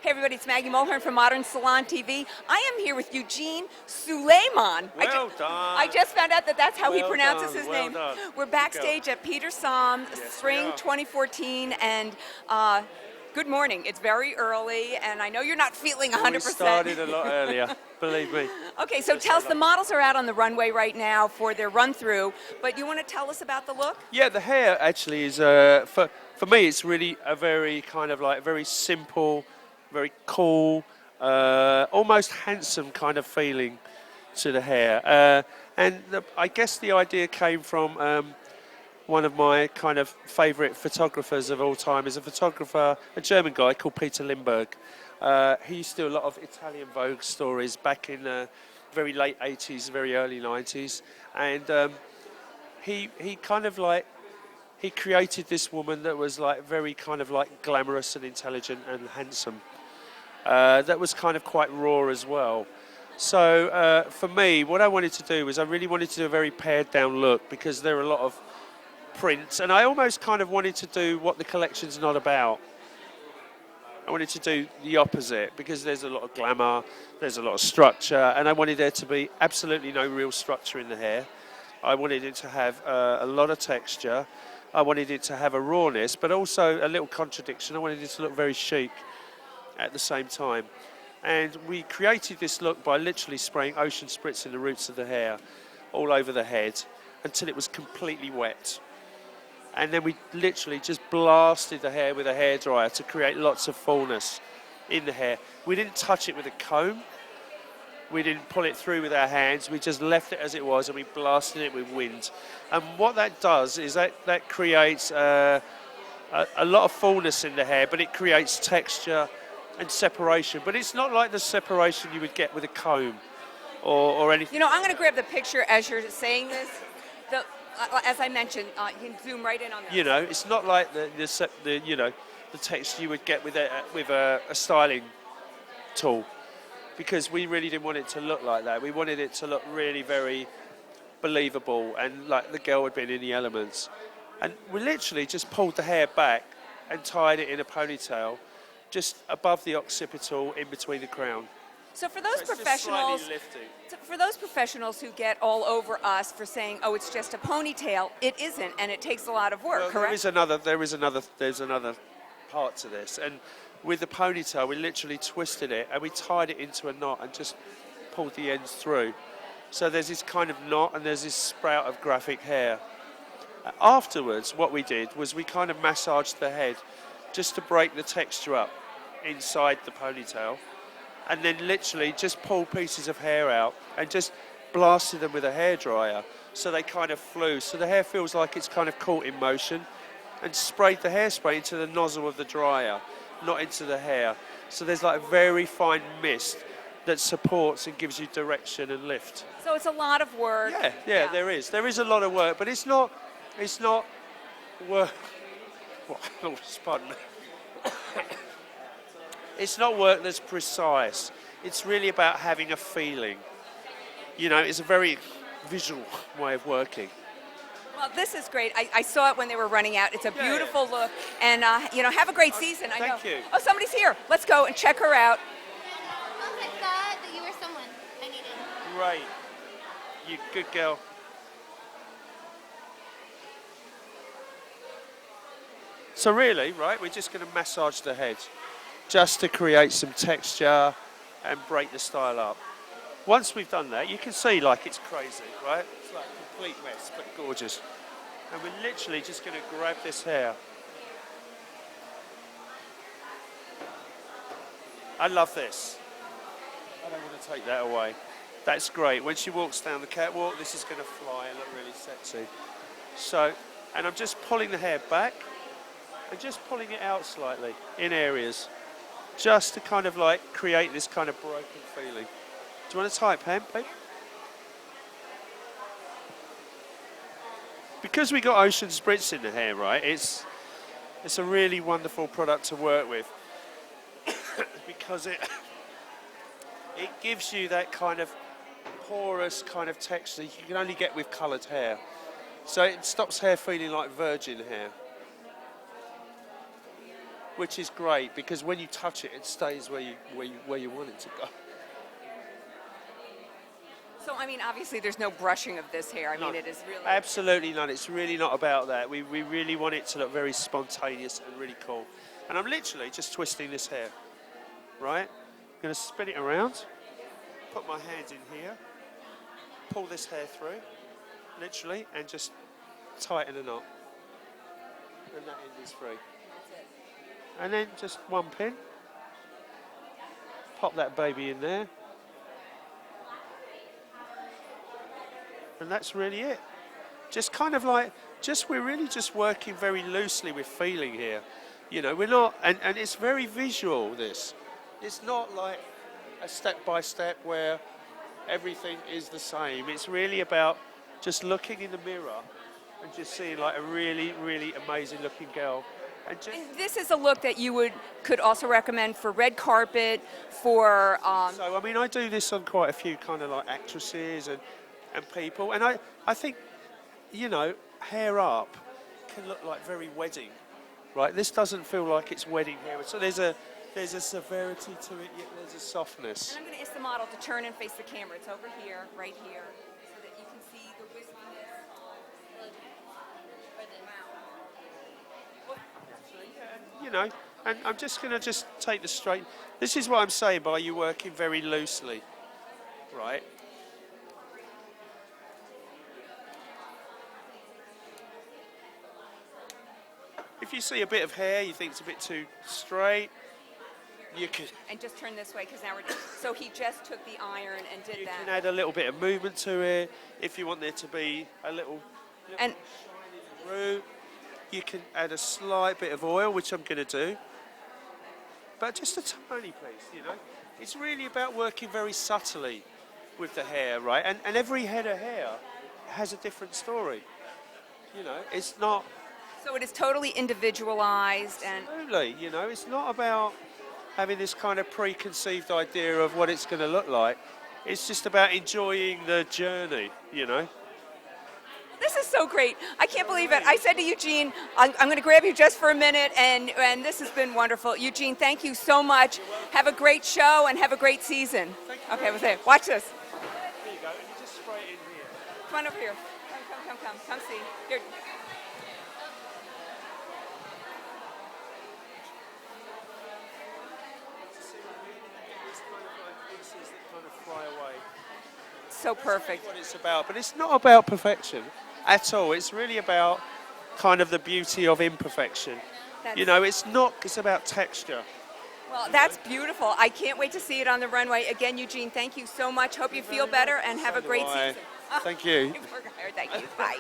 Hey everybody, it's Maggie Mulhern from Modern Salon TV. I am here with Eugene Souleiman. Well done. I just found out that that's how he Well pronounces done, his well name. done. We're backstage at Peter Som, Yes, spring we are. 2014, and good morning. It's very early, and I know you're not feeling 100%. We started a lot earlier, believe me. Okay, so tell us, the models are out on the runway right now for their run-through, but you want to tell us about the look? Yeah, the hair actually is, for me, it's really a very kind of like very simple, very cool, almost handsome kind of feeling to the hair. I guess the idea came from one of my kind of favourite photographers of all time. Is a German guy called Peter Limberg. He used to do a lot of Italian Vogue stories back in the very late 80s, very early 90s. And he kind of like, he created this woman that was like very kind of like glamorous and intelligent and handsome. That was kind of quite raw as well. So for me, what I wanted to do was I really wanted to do a very pared down look, because there are a lot of prints, and I almost kind of wanted to do what the collection's not about. I wanted to do the opposite, because there's a lot of glamour, there's a lot of structure, and I wanted there to be absolutely no real structure in the hair. I wanted it to have a lot of texture. I wanted it to have a rawness, but also a little contradiction. I wanted it to look very chic at the same time. And we created this look by literally spraying ocean spritz in the roots of the hair all over the head until it was completely wet. And then we literally just blasted the hair with a hairdryer to create lots of fullness in the hair. We didn't touch it with a comb. We didn't pull it through with our hands. We just left it as it was, and we blasted it with wind. And what that does is that creates a lot of fullness in the hair, but it creates texture and separation. But it's not like the separation you would get with a comb or anything. You know, I'm going to grab the picture as you're saying this. As I mentioned, you can zoom right in on that. You know, it's not like the texture you would get with a styling tool, because we really didn't want it to look like that. We wanted it to look really very believable and like the girl had been in the elements. And we literally just pulled the hair back and tied it in a ponytail just above the occipital, in between the crown. So for those professionals who get all over us for saying, "Oh, it's just a ponytail," it isn't, and it takes a lot of work. Well, correct? There's another part to this, and with the ponytail, we literally twisted it and we tied it into a knot and just pulled the ends through. So there's this kind of knot and there's this sprout of graphic hair. Afterwards, what we did was we kind of massaged the head just to break the texture up inside the ponytail, and then literally just pulled pieces of hair out and just blasted them with a hairdryer so they kind of flew. So the hair feels like it's kind of caught in motion, and sprayed the hairspray into the nozzle of the dryer, not into the hair. So there's like a very fine mist that supports and gives you direction and lift. So it's a lot of work. Yeah, there is. There is a lot of work, but it's not work. Oh, pardon me. It's not work that's precise. It's really about having a feeling. You know, it's a very visual way of working. Well, this is great. I saw it when they were running out. It's a beautiful look. And, have a great season. I know. Thank you. Oh, somebody's here. Let's go and check her out. Oh, I thought that you were someone I needed. Great. You good girl. So really, right, we're just going to massage the head just to create some texture and break the style up. Once we've done that, you can see like it's crazy, right? It's like a complete mess, but gorgeous. And we're literally just going to grab this hair. I love this. I don't want to take that away. That's great. When she walks down the catwalk, this is going to fly and look really sexy. So, and I'm just pulling the hair back and just pulling it out slightly in areas, just to kind of like create this kind of broken feeling. Do you want to type, Pam, babe? Because we got ocean spritz in the hair, right, it's a really wonderful product to work with because it gives you that kind of porous kind of texture you can only get with coloured hair. So it stops hair feeling like virgin hair. which is great because when you touch it, it stays where you want it to go. So, I mean, obviously there's no brushing of this hair. I mean, No. it is really... Absolutely not. It's really not about that. We really want it to look very spontaneous and really cool. And I'm literally just twisting this hair, right? I'm going to spin it around, put my hand in here, pull this hair through, literally, and just tighten a knot. And that end is free. And then just one pin. Pop that baby in there. And that's really it. Just kind of like, we're really just working very loosely with feeling here. You know, we're not, and it's very visual, this. It's not like a step-by-step where everything is the same. It's really about just looking in the mirror and just seeing like a really, really amazing looking girl. And just, And this is a look that you could also recommend for red carpet, for... so, I mean, I do this on quite a few kind of like actresses and people, and I think, you know, hair up can look like very wedding, right? This doesn't feel like it's wedding hair. So there's a severity to it, yet there's a softness. And I'm going to ask the model to turn and face the camera. It's over here, right here, so that you can see the wispiness. You know, and I'm just going to take the straight. This is what I'm saying by you working very loosely, right? If you see a bit of hair, you think it's a bit too straight, you can... And just turn this way, because now we're... So he just took the iron and did You that. can add a little bit of movement to it. If you want there to be a little And shine through, you can add a slight bit of oil, which I'm going to do. But just a tiny piece, you know. It's really about working very subtly with the hair, right? And every head of hair has a different story. You know, it's not... so it is totally individualized, and Absolutely, you know, it's not about having this kind of preconceived idea of what it's going to look like. It's just about enjoying the journey, you know. this is so great. I can't believe it. I said to Eugene, I'm going to grab you just for a minute, and this has been wonderful. Eugene, thank you so much. Have a great show and have a great season. Thank you Okay, very we'll say, watch this. There you go, and you just spray it in here. Come on over here. Come see. Here. It's kind of like pieces that kind of fly away. So perfect. What it's about, but it's not about perfection at all. It's really about kind of the beauty of imperfection. That's- You know, it's about texture. Well, that's beautiful. I can't wait to see it on the runway. Again, Eugene, thank you so much. Hope you feel better and have a great Bye. season. Thank you. Thank you. Bye.